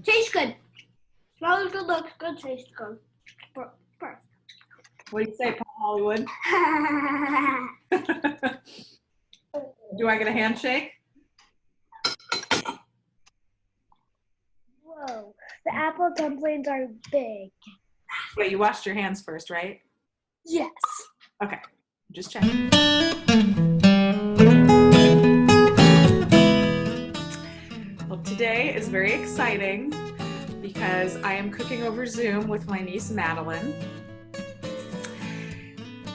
Tastes good. Smells good, looks good, tastes good. Perfect. What do you say, Paul Hollywood? Do I get a handshake? Whoa, the apple dumplings are big. Wait, you washed your hands first, right? Yes. Okay, just checking. Well, today is very exciting because I am cooking over Zoom with my niece Madeline.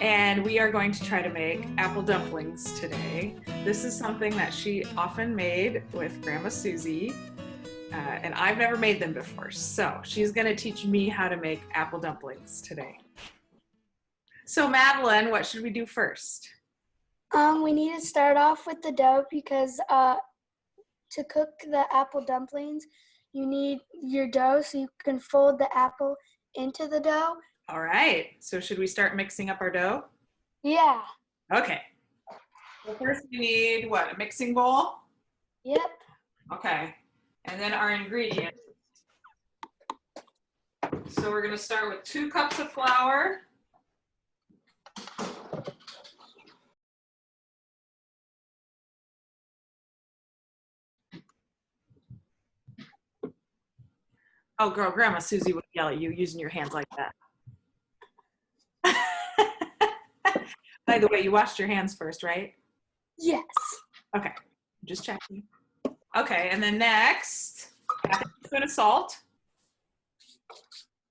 And we are going to try to make apple dumplings today. This is something that she often made with Grandma Susie, and I've never made them before. So she's gonna teach me how to make apple dumplings today. So Madeline, what should we do first? We need to start off with the dough because to cook the apple dumplings, you need your dough so you can fold the apple into the dough. All right, so should we start mixing up our dough? Yeah. Okay. Well, first we need, what, a mixing bowl? Yep. Okay, and then our ingredients. So we're gonna start with 2 cups of flour. Oh, girl, Grandma Susie would yell at you using your hands like that. By the way, you washed your hands first, right? Yes. Okay, just checking. Okay, and then next, half a teaspoon of salt.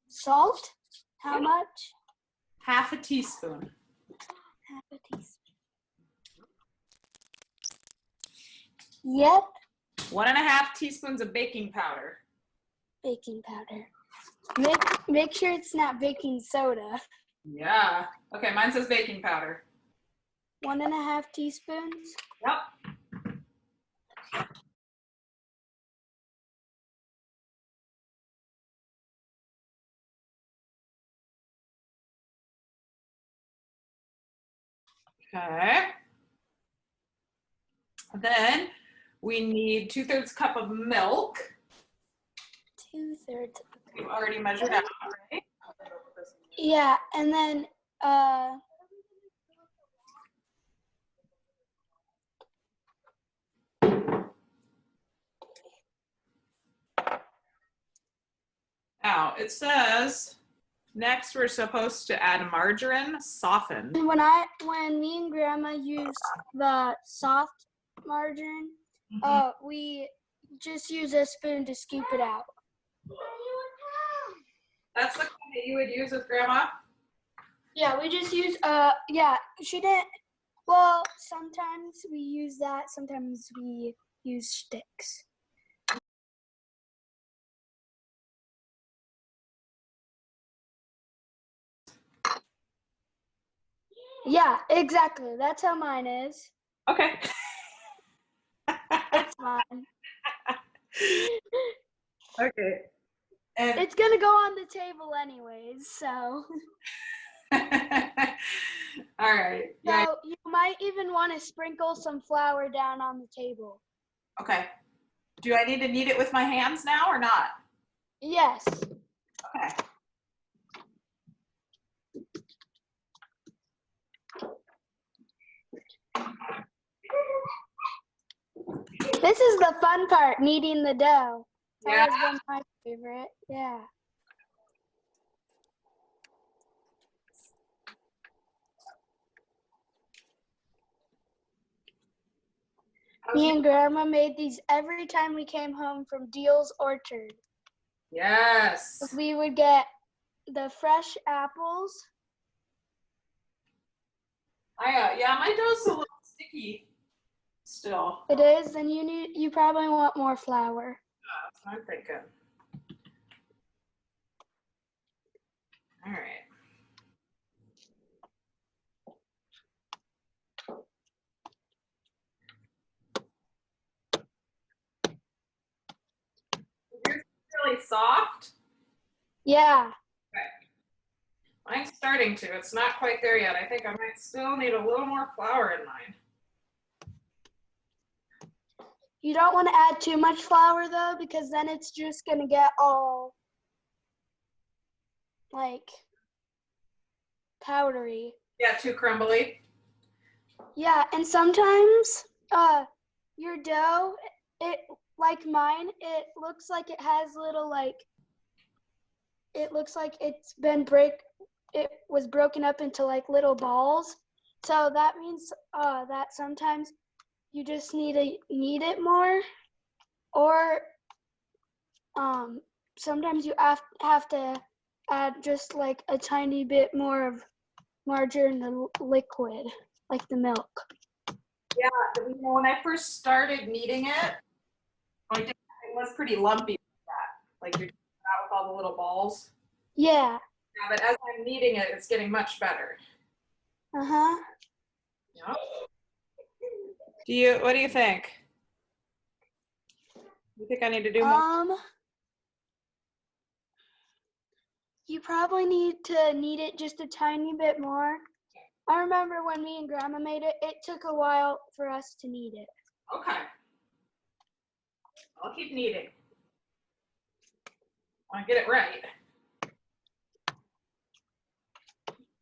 Salt? How much? Half a teaspoon. Half a teaspoon. Yep. 1.5 teaspoons of baking powder. Baking powder. Make sure it's not baking soda. Yeah. Okay, mine says baking powder. 1.5 teaspoons. Yep. Okay. Then we need 2/3 cup of milk. 2/3. You already measured out, right? Yeah, and then Now it says next we're supposed to add margarine softened. when me and Grandma used the soft margarine, we just use a spoon to scoop it out. That's the kind that you would use with Grandma? Yeah, we just use yeah, she didn't. Well, sometimes we use that, sometimes we use sticks. Yeah, exactly. That's how mine is. Okay. That's mine. Okay. And It's gonna go on the table anyways, so. all right. Yeah. So you might even want to sprinkle some flour down on the table. Okay. Do I need to knead it with my hands now or not? Yes. Okay. This is the fun part, kneading the dough. Yeah. That was one of my favorite. Yeah. Me and Grandma made these every time we came home from Deal's Orchard. Yes. We would get the fresh apples. Yeah, my dough's a little sticky still. It is, and you probably want more flour. That's what I'm thinking. All right. Yours is really soft? Yeah. Mine's starting to. It's not quite there yet. I think I might still need a little more flour in mine. You don't want to add too much flour though, because then it's just gonna get all like powdery. Yeah, too crumbly. Yeah, and sometimes your dough, it like mine, it looks like it has little it looks like it was broken up into like little balls. So that means that sometimes you just need to knead it more, or sometimes you have to add just like a tiny bit more of margarine liquid, like the milk. Yeah, when I first started kneading it, it was pretty lumpy like that. Like you're out with all the little balls. Yeah. Yeah, but as I'm kneading it, it's getting much better. Uh-huh. Yeah. What do you think? You think I need to do more? You probably need to knead it just a tiny bit more. I remember when me and Grandma made it, it took a while for us to knead it. Okay. I'll keep kneading. I want to get it right.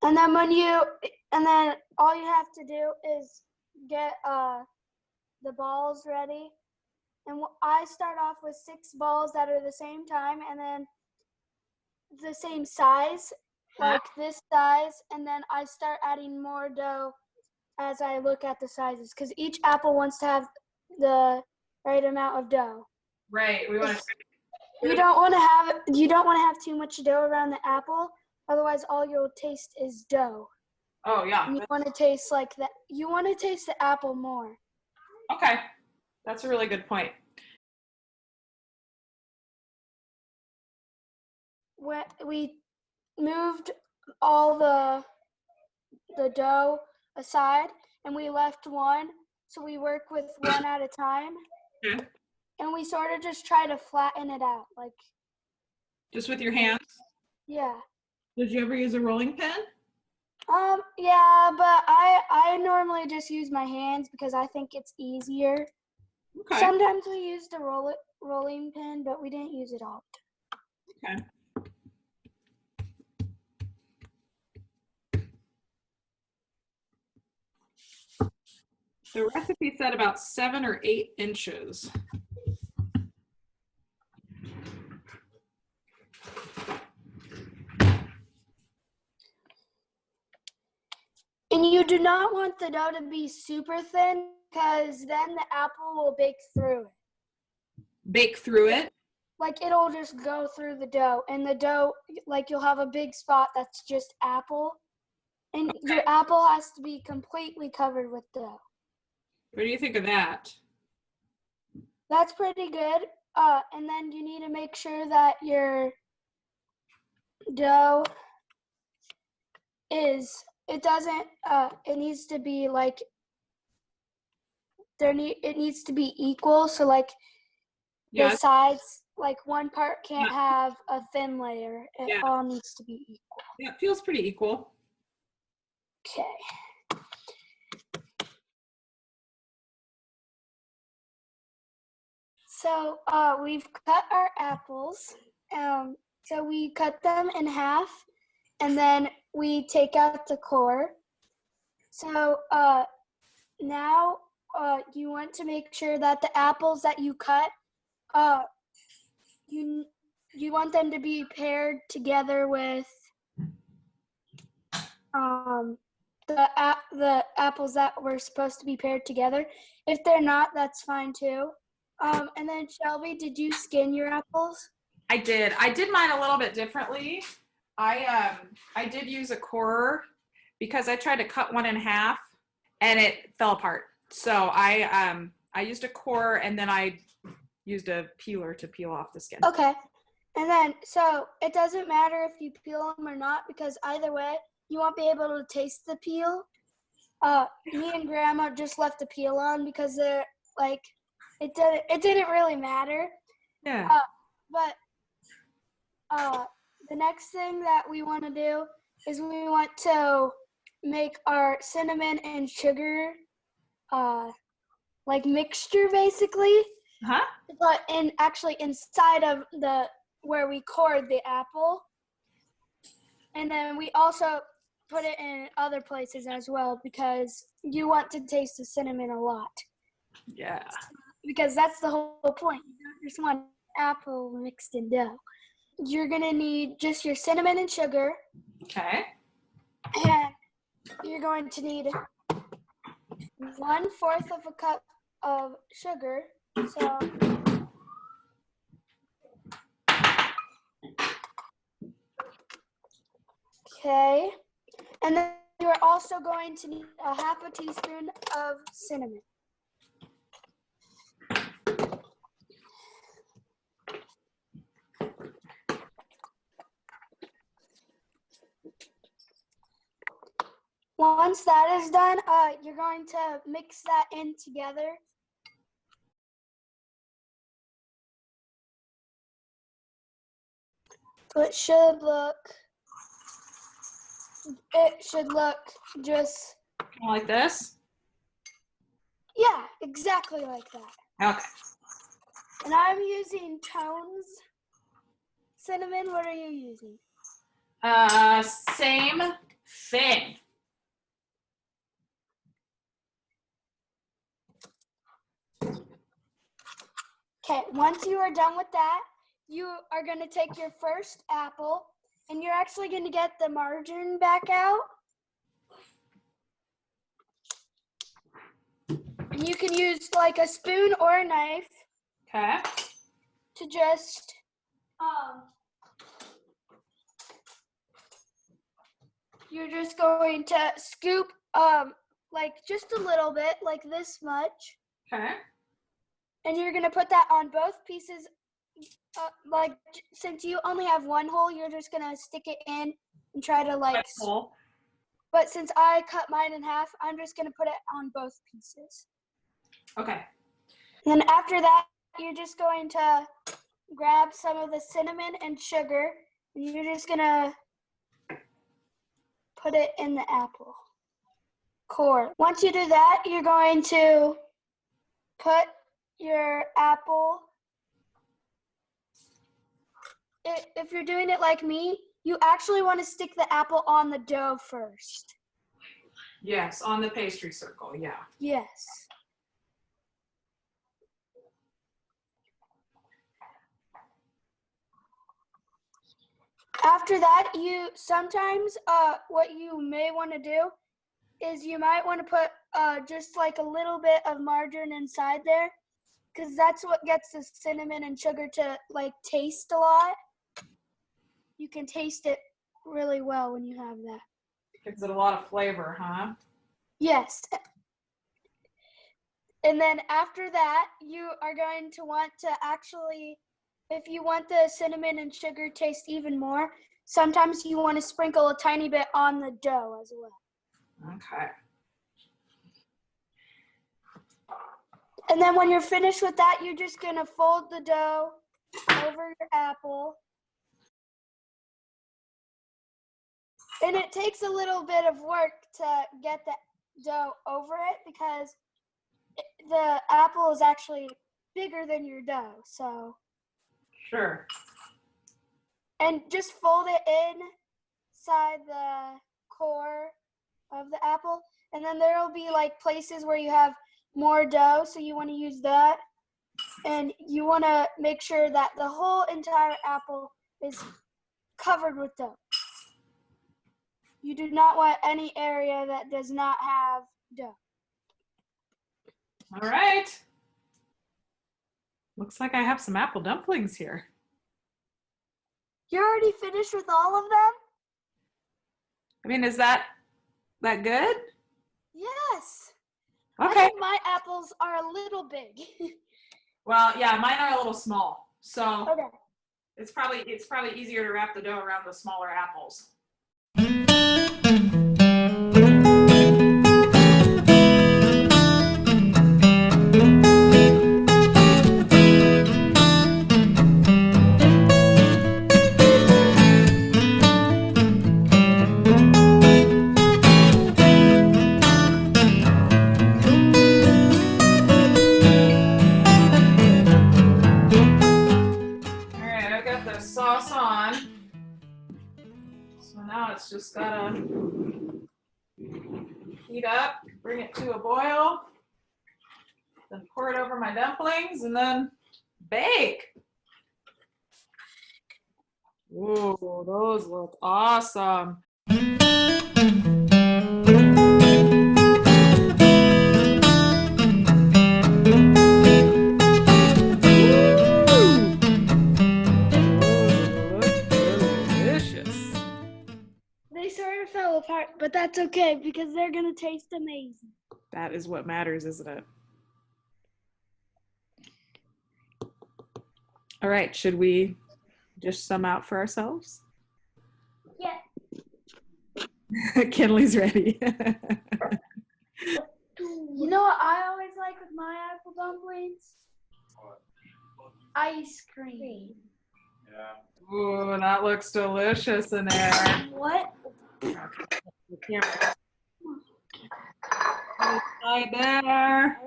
And then all you have to do is get the balls ready. And I start off with 6 balls that are the same time, and then the same size, like this size, and then I start adding more dough as I look at the sizes, because each apple wants to have the right amount of dough. Right. We want to. You don't want to have too much dough around the apple, otherwise all you'll taste is dough. Oh yeah. And you want to taste like that. You want to taste the apple more. Okay, that's a really good point. We moved all the dough aside, and we left one, so we work with one at a time. Okay. And we sort of just try to flatten it out, like. Just with your hands? Yeah. Did you ever use a rolling pin? Yeah, but I normally just use my hands because I think it's easier. Okay. Sometimes we used a rolling pin, but we didn't use it all the time. Okay. The recipe said about 7 or 8 inches. And you do not want the dough to be super thin, because then the apple will bake through it. Bake through it? Like it'll just go through the dough, and the dough, like you'll have a big spot that's just apple. And your apple has to be completely covered with dough. What do you think of that? That's pretty good. And then you need to make sure that your dough it needs to be like, it needs to be equal. So like the sides, like one part can't have a thin layer. It all needs to be equal. Yeah, it feels pretty equal. Okay. So we've cut our apples. So we cut them in half, and then we take out the core. So now you want to make sure that the apples that you cut, you want them to be paired together with the apples that were supposed to be paired together. If they're not, that's fine too. And then Shelby, did you skin your apples? I did. I did mine a little bit differently. I did use a corer because I tried to cut one in half and it fell apart. So I used a corer, and then I used a peeler to peel off the skin. Okay. And then, so it doesn't matter if you peel them or not, because either way, you won't be able to taste the peel. Me and Grandma just left the peel on because they're like, it didn't really matter. Yeah. But the next thing that we want to do is we want to make our cinnamon and sugar like mixture basically, Huh? but actually inside of where we cored the apple. And then we also put it in other places as well because you want to taste the cinnamon a lot. Yeah. Because that's the whole point. You don't just want apple mixed in dough. You're gonna need just your cinnamon and sugar. Okay. And you're going to need 1/4 of a cup of sugar. So okay. And then you're also going to need a 1/2 teaspoon of cinnamon. Once that is done, you're going to mix that in together. So it should look just, Like this? yeah, exactly like that. Okay. And I'm using Tones cinnamon. What are you using? Same thing. Okay, once you are done with that, you are going to take your first apple and you're actually going to get the margarine back out. And you can use like a spoon or a knife. Okay. To just you're just going to scoop like just a little bit, like this much. Okay. And you're gonna put that on both pieces. Like since you only have one hole, you're just gonna stick it in and try to like. But since I cut mine in half, I'm just gonna put it on both pieces. Okay. And then after that, you're just going to grab some of the cinnamon and sugar, and you're just gonna put it in the apple core. Once you do that, you're going to put your apple. If you're doing it like me, you actually want to stick the apple on the dough first. Yes, on the pastry circle, yeah. Yes. After that, you sometimes what you may want to do is you might want to put just like a little bit of margarine inside there, because that's what gets the cinnamon and sugar to like taste a lot. You can taste it really well when you have that. Gives it a lot of flavor, huh? Yes. And then after that, you are going to want to actually, if you want the cinnamon and sugar taste even more, sometimes you want to sprinkle a tiny bit on the dough as well. Okay. And then when you're finished with that, you're just going to fold the dough over your apple. And it takes a little bit of work to get the dough over it because the apple is actually bigger than your dough. So. Sure. And just fold it inside the core of the apple. And then there will be like places where you have more dough, so you want to use that. And you want to make sure that the whole entire apple is covered with dough. You do not want any area that does not have dough. All right. Looks like I have some apple dumplings here. You're already finished with all of them? I mean, is that good? Yes. Okay. I think my apples are a little big. Well, yeah, mine are a little small. So Okay. it's probably easier to wrap the dough around the smaller apples. sauce on. So now it's just gotta heat up, bring it to a boil, then pour it over my dumplings and then bake. Whoa, those look awesome. They sort of fell apart, but that's okay because they're gonna taste amazing. That is what matters, isn't it? All right, should we dish some out for ourselves? Yeah. Kinley's ready. You know what I always like with my apple dumplings? Ice cream. Yeah. Ooh, that looks delicious in there. What? Okay, the camera. Right there.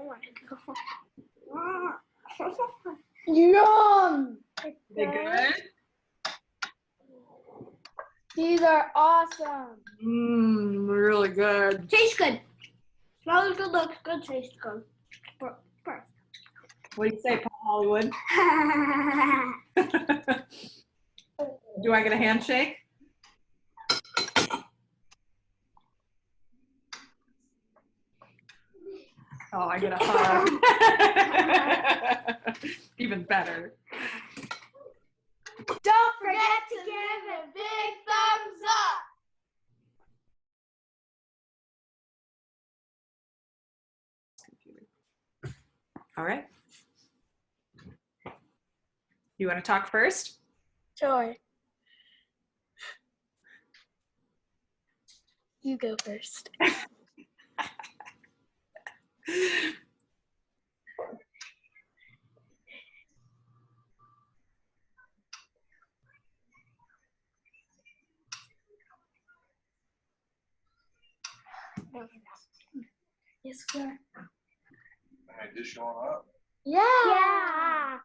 Yum! They good? These are awesome. Mmm, really good. Tastes good. Smells good, looks good, tastes good. What do you say, Paul Hollywood? Do I get a handshake? Oh, I get a hug. Even better. Don't forget to give a big thumbs up. All right. You want to talk first? Sure. You go first. Yes, sir. Can I dish on up? Yeah.